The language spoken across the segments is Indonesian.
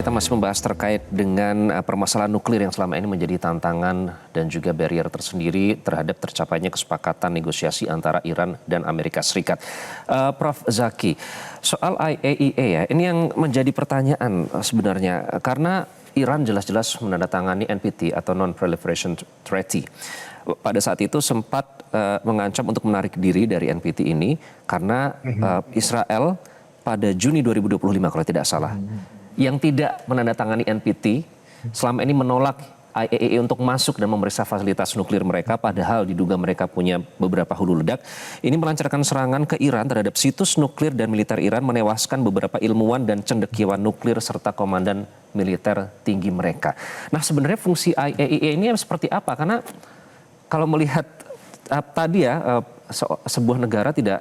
kita masih membahas terkait dengan permasalahan nuklir yang selama ini menjadi tantangan dan juga barrier tersendiri terhadap tercapainya kesepakatan negosiasi antara Iran dan Amerika Serikat. Prof. Zaki, soal IAEA ya, ini yang menjadi pertanyaan sebenarnya karena Iran jelas-jelas menandatangani NPT atau Non-Proliferation Treaty. Pada saat itu sempat mengancam untuk menarik diri dari NPT ini karena Israel pada Juni 2025 kalau tidak salah, yang tidak menandatangani NPT selama ini menolak IAEA untuk masuk dan memeriksa fasilitas nuklir mereka, padahal diduga mereka punya beberapa hulu ledak. Ini melancarkan serangan ke Iran terhadap situs nuklir dan militer Iran, menewaskan beberapa ilmuwan dan cendekiawan nuklir serta komandan militer tinggi mereka. Nah, sebenarnya fungsi IAEA ini seperti apa? Karena kalau melihat tadi ya, sebuah negara tidak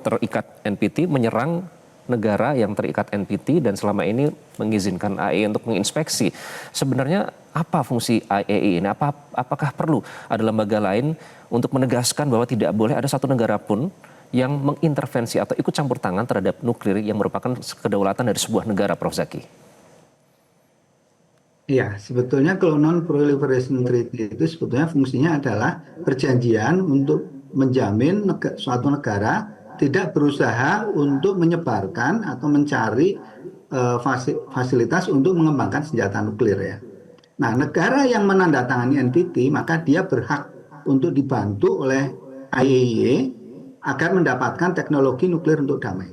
terikat NPT menyerang negara yang terikat NPT dan selama ini mengizinkan IAEA untuk menginspeksi. Sebenarnya apa fungsi IAEA ini? Apakah perlu ada lembaga lain untuk menegaskan bahwa tidak boleh ada satu negara pun yang mengintervensi atau ikut campur tangan terhadap nuklir yang merupakan kedaulatan dari sebuah negara, Prof. Zaki? Iya, sebetulnya kalau non-proliferation treaty itu sebetulnya fungsinya adalah perjanjian untuk menjamin suatu negara tidak berusaha untuk menyebarkan atau mencari fasilitas untuk mengembangkan senjata nuklir ya. Nah, negara yang menandatangani NPT maka dia berhak untuk dibantu oleh IAEA agar mendapatkan teknologi nuklir untuk damai.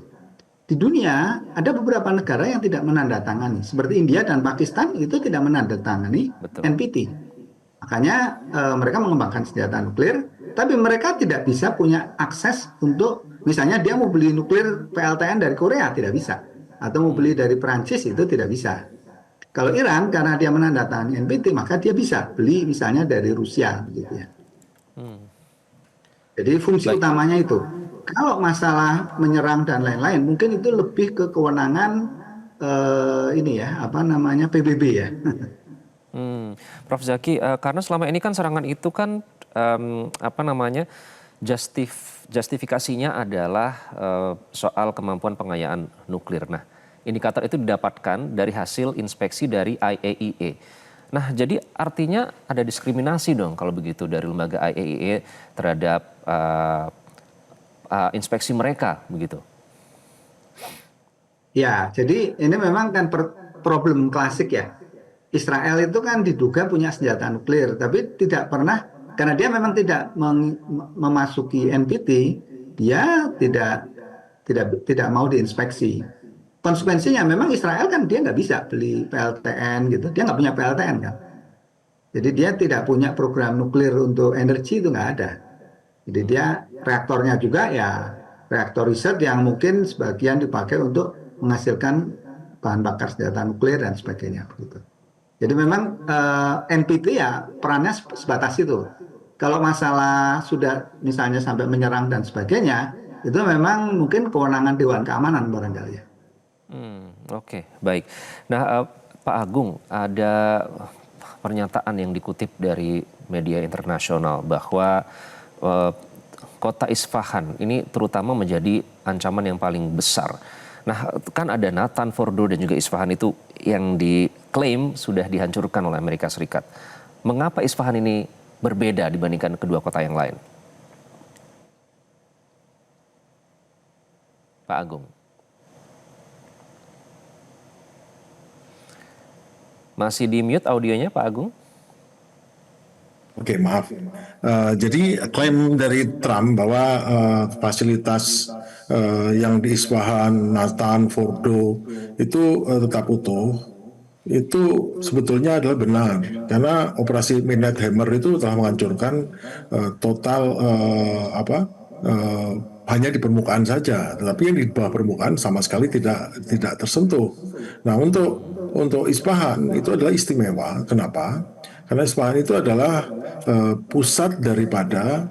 Di dunia ada beberapa negara yang tidak menandatangani, seperti India dan Pakistan itu tidak menandatangani NPT. Makanya mereka mengembangkan senjata nuklir, tapi mereka tidak bisa punya akses untuk, misalnya dia mau beli nuklir PLTN dari Korea, tidak bisa. Atau mau beli dari Perancis, itu tidak bisa. Kalau Iran, karena dia menandatangani NPT, maka dia bisa beli misalnya dari Rusia. Gitu ya. Jadi fungsi utamanya itu. Kalau masalah menyerang dan lain-lain, mungkin itu lebih ke kewenangan ini ya, apa namanya PBB ya. Prof. Zaki, karena selama ini kan serangan itu kan apa namanya justifikasinya adalah soal kemampuan pengayaan nuklir. Nah, indikator itu didapatkan dari hasil inspeksi dari IAEA. Nah, jadi artinya ada diskriminasi dong kalau begitu dari lembaga IAEA terhadap inspeksi mereka begitu. Ya, jadi ini memang kan problem klasik ya. Israel itu kan diduga punya senjata nuklir, tapi tidak pernah, karena dia memang tidak memasuki NPT, dia tidak mau diinspeksi. Konsekuensinya memang Israel kan dia nggak bisa beli PLTN gitu, dia nggak punya PLTN kan. Jadi dia tidak punya program nuklir untuk energi, itu nggak ada. Jadi dia reaktornya juga ya reaktor riset yang mungkin sebagian dipakai untuk menghasilkan bahan bakar senjata nuklir dan sebagainya begitu. Jadi memang NPT ya perannya sebatas itu. Kalau masalah sudah misalnya sampai menyerang dan sebagainya, itu memang mungkin kewenangan Dewan Keamanan barangkali ya. Oke, baik. Nah, Pak Agung, ada pernyataan yang dikutip dari media internasional bahwa kota Isfahan ini terutama menjadi ancaman yang paling besar. Nah, kan ada Natan, Fordo dan juga Isfahan itu yang diklaim sudah dihancurkan oleh Amerika Serikat. Mengapa Isfahan ini berbeda dibandingkan kedua kota yang lain? Pak Agung. Masih di mute audionya, Pak Agung? Oke, maaf. Jadi klaim dari Trump bahwa fasilitas yang di Isfahan, Natan, Fordo itu tetap utuh, itu sebetulnya adalah benar. Karena operasi Midnight Hammer itu telah menghancurkan total hanya di permukaan saja, tetapi yang di bawah permukaan sama sekali tidak tersentuh. Nah, untuk Isfahan itu adalah istimewa. Kenapa? Karena Isfahan itu adalah pusat daripada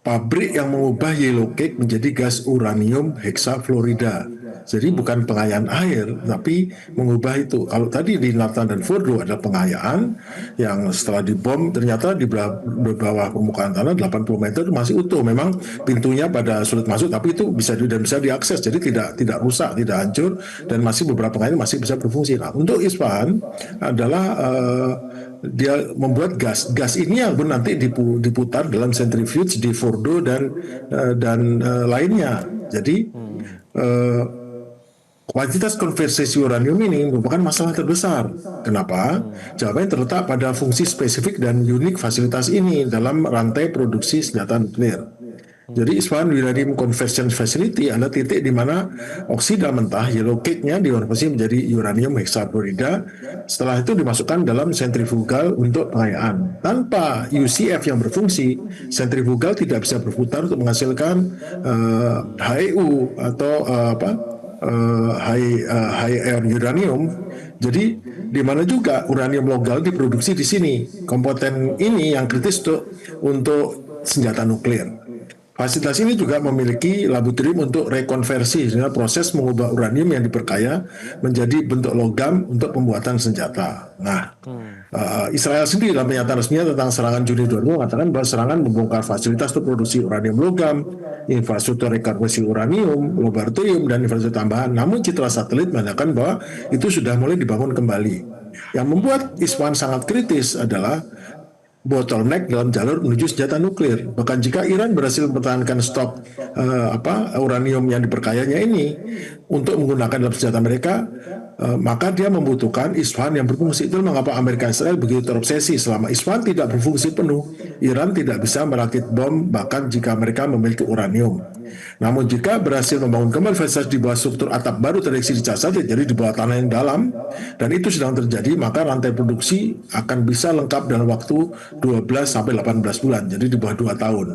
pabrik yang mengubah yellow cake menjadi gas uranium heksafluorida, Jadi bukan pengayaan air, tapi mengubah itu. Kalau tadi di Natanz dan Fordo adalah pengayaan yang setelah dibom ternyata di bawah permukaan tanah 80 meter masih utuh. Memang pintunya pada sulit masuk, tapi itu bisa diakses. Jadi tidak rusak, tidak hancur, dan masih beberapa pengayaan masih bisa berfungsi. Nah, untuk Isfahan adalah dia membuat gas. Gas ini yang nanti diputar dalam centrifuge di Fordo dan lainnya. Jadi kuantitas konversi uranium ini merupakan masalah terbesar. Kenapa? Jawabannya terletak pada fungsi spesifik dan unik fasilitas ini dalam rantai produksi senjata nuklir. Jadi Isfahan Uranium Conversion Facility adalah titik di mana oksida mentah yellow cake-nya dikonversi menjadi uranium hexafluorida. Setelah itu dimasukkan dalam sentrifugal untuk pengayaan. Tanpa UCF yang berfungsi, sentrifugal tidak bisa berputar untuk menghasilkan HEU atau high ion uranium. Jadi di mana juga uranium logal diproduksi di sini. Komponen ini yang kritis untuk senjata nuklir. Fasilitas ini juga memiliki laboratorium untuk rekonversi, sehingga proses mengubah uranium yang diperkaya menjadi bentuk logam untuk pembuatan senjata. Nah, Israel sendiri dalam pernyataan resminya tentang serangan Juni 2020 mengatakan bahwa serangan membongkar fasilitas untuk produksi uranium logam, infrastruktur rekonversi uranium, laboratorium, dan infrastruktur tambahan. Namun citra satelit mengatakan bahwa itu sudah mulai dibangun kembali. Yang membuat Isfahan sangat kritis adalah bottleneck dalam jalur menuju senjata nuklir. Bahkan jika Iran berhasil mempertahankan stok uranium yang diperkayanya ini untuk menggunakan dalam senjata mereka, maka dia membutuhkan Isfahan yang berfungsi. Itu mengapa Amerika dan Israel begitu terobsesi. Selama Isfahan tidak berfungsi penuh, Iran tidak bisa merakit bom bahkan jika mereka memiliki uranium. Namun jika berhasil membangun kembali fasilitas di bawah struktur atap baru terdeteksi di satelit, jadi di bawah tanah yang dalam, dan itu sedang terjadi, maka rantai produksi akan bisa lengkap dalam waktu 12 sampai 18 bulan, jadi di bawah 2 tahun.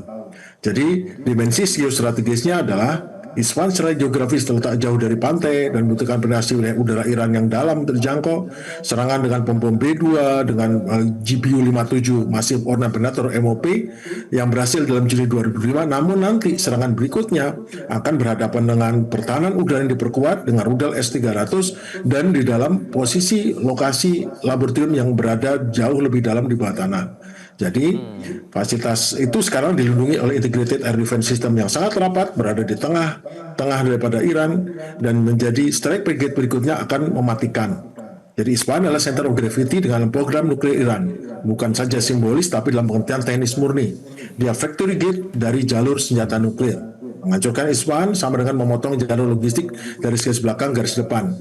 Jadi dimensi geostrategisnya adalah Isfahan secara geografis terletak jauh dari pantai dan membutuhkan penetrasi wilayah udara Iran yang dalam terjangkau. Serangan dengan bom B2 dengan GBU-57 Massive Ordnance Penetrator MOP yang berhasil dalam Juni 2005. Namun nanti serangan berikutnya akan berhadapan dengan pertahanan udara yang diperkuat dengan rudal S-300 dan di dalam posisi lokasi laboratorium yang berada jauh lebih dalam di bawah tanah. Jadi fasilitas itu sekarang dilindungi oleh Integrated Air Defense System yang sangat rapat, berada di tengah daripada Iran, dan menjadi strike brigade berikutnya akan mematikan. Jadi Isfahan adalah center of gravity dengan program nuklir Iran, bukan saja simbolis tapi dalam pengertian teknis murni. Dia factory gate dari jalur senjata nuklir. Menghancurkan Isfahan sama dengan memotong jalur logistik dari garis belakang garis depan.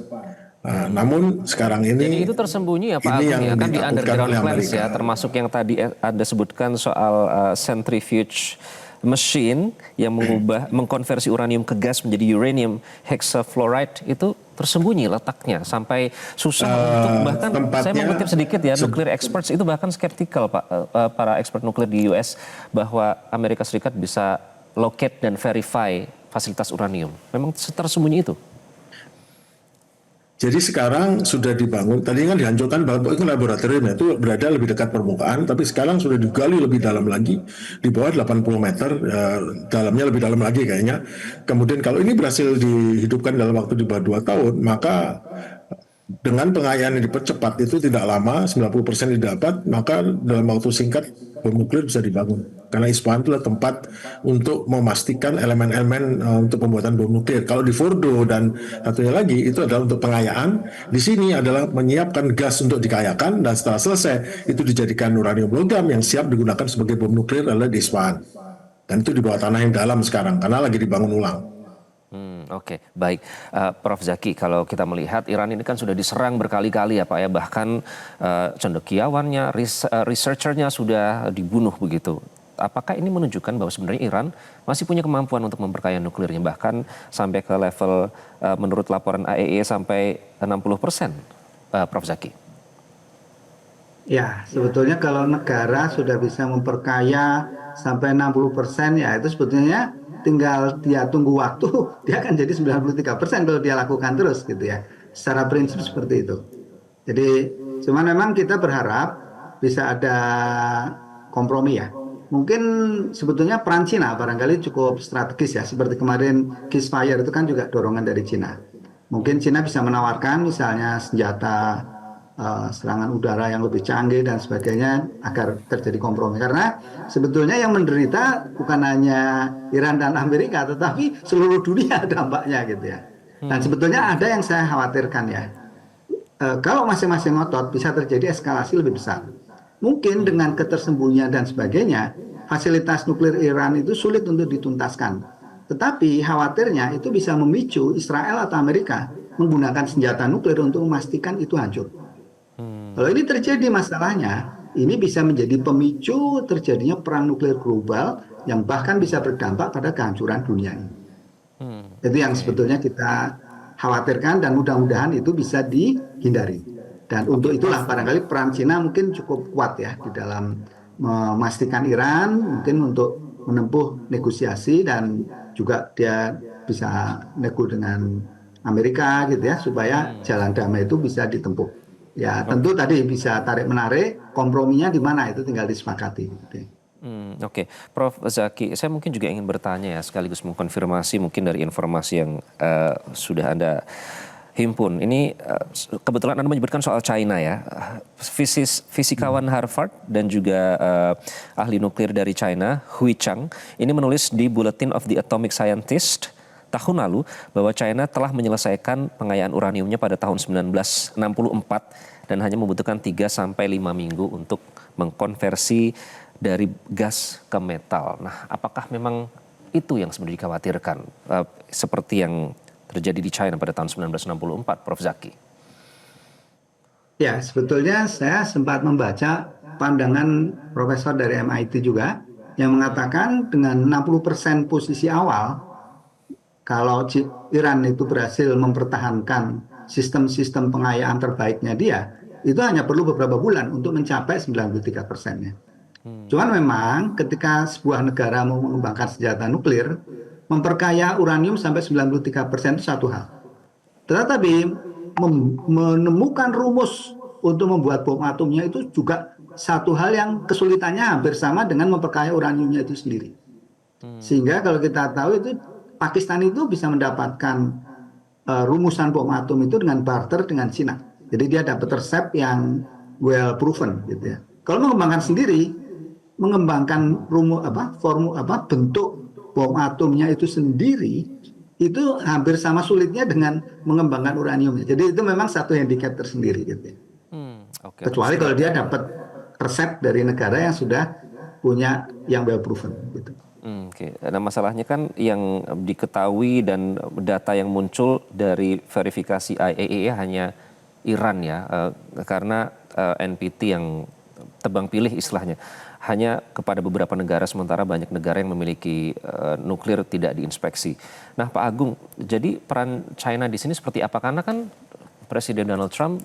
Namun sekarang ini jadi itu tersembunyi ya Pak Agung, ya kan di underground plants ya, termasuk yang tadi Anda sebutkan soal centrifuge machine yang mengkonversi uranium ke gas menjadi uranium hexafluoride, itu tersembunyi letaknya sampai susah untuk, bahkan saya mengutip sedikit ya, nuclear experts itu bahkan skeptikal Pak, para expert nuklir di US, bahwa Amerika Serikat bisa locate dan verify fasilitas uranium. Memang tersembunyi itu. Jadi sekarang sudah dibangun, tadi kan dihancurkan, itu laboratorium itu berada lebih dekat permukaan, tapi sekarang sudah digali lebih dalam lagi, di bawah 80 meter, dalamnya lebih dalam lagi kayaknya. Kemudian kalau ini berhasil dihidupkan dalam waktu di bawah 2 tahun, maka dengan pengayaan yang dipercepat itu tidak lama, 90% didapat, maka dalam waktu singkat bom nuklir bisa dibangun. Karena Isfahan itulah tempat untuk memastikan elemen-elemen untuk pembuatan bom nuklir. Kalau di Fordo dan satunya lagi itu adalah untuk pengayaan, di sini adalah menyiapkan gas untuk dikayakan, dan setelah selesai itu dijadikan uranium logam yang siap digunakan sebagai bom nuklir adalah di Isfahan. Dan itu di bawah tanah yang dalam sekarang karena lagi dibangun ulang. Oke, baik. Prof Zaki, kalau kita melihat Iran ini kan sudah diserang berkali-kali ya Pak ya, bahkan cendekiawannya, researchernya sudah dibunuh begitu. Apakah ini menunjukkan bahwa sebenarnya Iran masih punya kemampuan untuk memperkaya nuklirnya, bahkan sampai ke level menurut laporan AEE sampai 60%, Prof Zaki? Ya, sebetulnya kalau negara sudah bisa memperkaya sampai 60%, ya itu sebetulnya tinggal dia tunggu waktu, dia akan jadi 93% kalau dia lakukan terus gitu ya. Secara prinsip seperti itu. Jadi cuman memang kita berharap bisa ada kompromi ya. Mungkin sebetulnya peran Cina barangkali cukup strategis ya. Seperti kemarin ceasefire itu kan juga dorongan dari Cina. mungkin Cina bisa menawarkan misalnya senjata serangan udara yang lebih canggih dan sebagainya agar terjadi kompromi. Karena sebetulnya yang menderita bukan hanya Iran dan Amerika, tetapi seluruh dunia dampaknya gitu ya. Dan sebetulnya ada yang saya khawatirkan ya. Kalau masing-masing ngotot bisa terjadi eskalasi lebih besar. Mungkin dengan ketersembunyian dan sebagainya, fasilitas nuklir Iran itu sulit untuk dituntaskan. Tetapi khawatirnya itu bisa memicu Israel atau Amerika menggunakan senjata nuklir untuk memastikan itu hancur. Kalau ini terjadi masalahnya, ini bisa menjadi pemicu terjadinya perang nuklir global yang bahkan bisa berdampak pada kehancuran dunia ini. Itu yang sebetulnya kita khawatirkan dan mudah-mudahan itu bisa dihindari. Dan untuk itulah barangkali peran Cina mungkin cukup kuat ya di dalam memastikan Iran mungkin untuk menempuh negosiasi dan juga dia bisa nego dengan Amerika gitu ya supaya jalan damai itu bisa ditempuh. Ya tentu tadi bisa tarik-menarik, komprominya di mana itu tinggal disepakati. Oke, Prof. Zaki, saya mungkin juga ingin bertanya ya, sekaligus mengkonfirmasi mungkin dari informasi yang sudah Anda himpun. Ini kebetulan Anda menyebutkan soal China ya, fisikawan Harvard dan juga ahli nuklir dari China, Hui Chang, ini menulis di Bulletin of the Atomic Scientist tahun lalu bahwa China telah menyelesaikan pengayaan uraniumnya pada tahun 1964 dan hanya membutuhkan 3-5 minggu untuk mengkonversi dari gas ke metal. Nah, apakah memang itu yang sebenarnya dikhawatirkan seperti yang terjadi di China pada tahun 1964, Prof. Zaki? Ya, sebetulnya saya sempat membaca pandangan profesor dari MIT juga yang mengatakan dengan 60% posisi awal, kalau Iran itu berhasil mempertahankan sistem-sistem pengayaan terbaiknya dia, itu hanya perlu beberapa bulan untuk mencapai 93%-nya. Cuman memang ketika sebuah negara mau mengembangkan senjata nuklir, memperkaya uranium sampai 93% itu satu hal. Tetapi menemukan rumus untuk membuat bom atomnya itu juga satu hal yang kesulitannya hampir sama dengan memperkaya uraniumnya itu sendiri. Sehingga kalau kita tahu itu Pakistan itu bisa mendapatkan rumusan bom atom itu dengan barter dengan Cina. Jadi dia dapat resep yang well proven gitu ya. Kalau mengembangkan sendiri, mengembangkan bentuk bom atomnya itu sendiri itu hampir sama sulitnya dengan mengembangkan uraniumnya. Jadi itu memang satu handicap tersendiri gitu ya. Kecuali kalau dia dapat resep dari negara yang sudah punya yang well proven gitu. Nah masalahnya kan yang diketahui dan data yang muncul dari verifikasi IAEA hanya Iran ya, karena NPT yang tebang pilih istilahnya hanya kepada beberapa negara, sementara banyak negara yang memiliki nuklir tidak diinspeksi. Nah Pak Agung, jadi peran China di sini seperti apa? Karena kan Presiden Donald Trump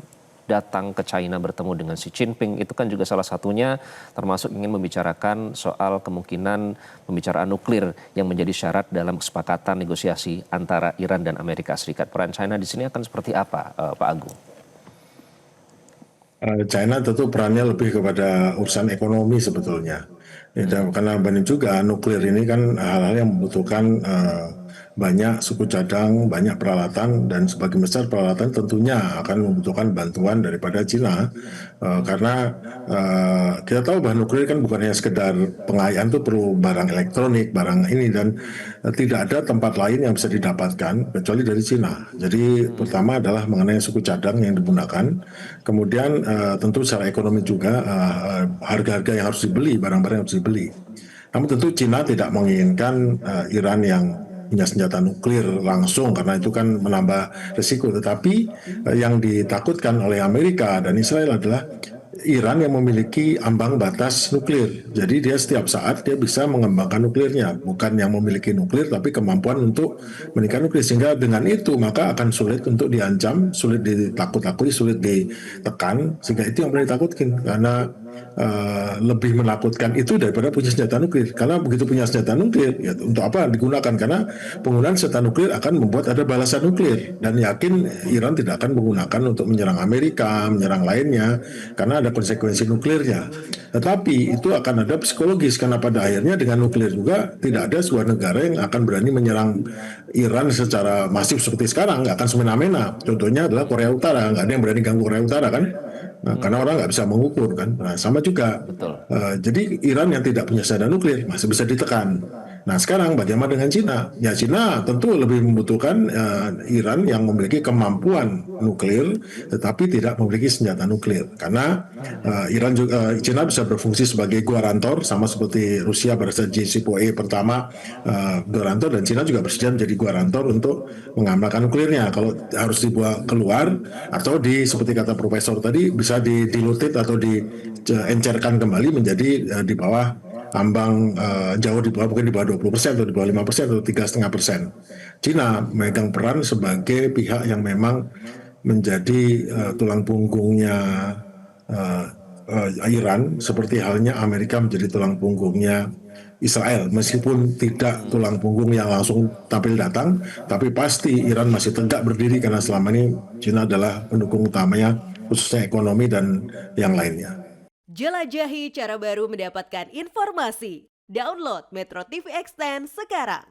datang ke China bertemu dengan Xi Jinping, itu kan juga salah satunya termasuk ingin membicarakan soal kemungkinan pembicaraan nuklir yang menjadi syarat dalam kesepakatan negosiasi antara Iran dan Amerika Serikat. Peran China di sini akan seperti apa, Pak Agung? China tentu perannya lebih kepada urusan ekonomi sebetulnya. Karena banyak juga nuklir ini kan hal-hal yang membutuhkan banyak suku cadang, banyak peralatan, dan sebagian besar peralatan tentunya akan membutuhkan bantuan daripada Cina. Karena kita tahu bahwa nuklir kan bukan hanya sekedar pengayaan, itu perlu barang elektronik, barang ini, dan tidak ada tempat lain yang bisa didapatkan kecuali dari Cina. Jadi pertama adalah mengenai suku cadang yang digunakan, kemudian tentu secara ekonomi juga harga-harga yang harus dibeli, barang-barang yang harus dibeli. Namun tentu Cina tidak menginginkan Iran yang punya senjata nuklir langsung, karena itu kan menambah risiko. Tetapi yang ditakutkan oleh Amerika dan Israel adalah Iran yang memiliki ambang batas nuklir. Jadi dia setiap saat dia bisa mengembangkan nuklirnya, bukan yang memiliki nuklir tapi kemampuan untuk meningkatkan nuklir. Sehingga dengan itu maka akan sulit untuk diancam, sulit ditakut-takuti, sulit ditekan. Sehingga itu yang paling ditakutkan, karena lebih menakutkan itu daripada punya senjata nuklir. Karena begitu punya senjata nuklir, ya untuk apa digunakan? Karena penggunaan senjata nuklir akan membuat ada balasan nuklir, dan yakin Iran tidak akan menggunakan untuk menyerang Amerika, menyerang lainnya, karena ada konsekuensi nuklirnya. Tetapi itu akan ada psikologis, karena pada akhirnya dengan nuklir juga tidak ada sebuah negara yang akan berani menyerang Iran secara masif seperti sekarang, nggak akan semena-mena. Contohnya adalah Korea Utara, nggak ada yang berani ganggu Korea Utara kan. Nah, karena orang nggak bisa mengukur kan. Nah, sama juga. Betul. Jadi Iran yang tidak punya senjata nuklir masih bisa ditekan. Nah, sekarang bagaimana dengan Cina? Ya, Cina tentu lebih membutuhkan Iran yang memiliki kemampuan nuklir, tetapi tidak memiliki senjata nuklir. Karena Cina bisa berfungsi sebagai guarantor, sama seperti Rusia pada saat JCPOA pertama, guarantor, dan Cina juga bersedia menjadi guarantor untuk mengamalkan nuklirnya. Kalau harus dibawa keluar atau seperti kata Profesor tadi, bisa dilutit atau diencerkan kembali menjadi di bawah ambang, jauh di bawah, mungkin di bawah 20% atau di bawah 5% atau 3,5%. Cina memegang peran sebagai pihak yang memang menjadi tulang punggungnya Iran, seperti halnya Amerika menjadi tulang punggungnya Israel. Meskipun tidak tulang punggung yang langsung tampil datang, tapi pasti Iran masih tegak berdiri karena selama ini Cina adalah pendukung utamanya, khususnya ekonomi dan yang lainnya. Jelajahi cara baru mendapatkan informasi. Download Metro TV Extend sekarang.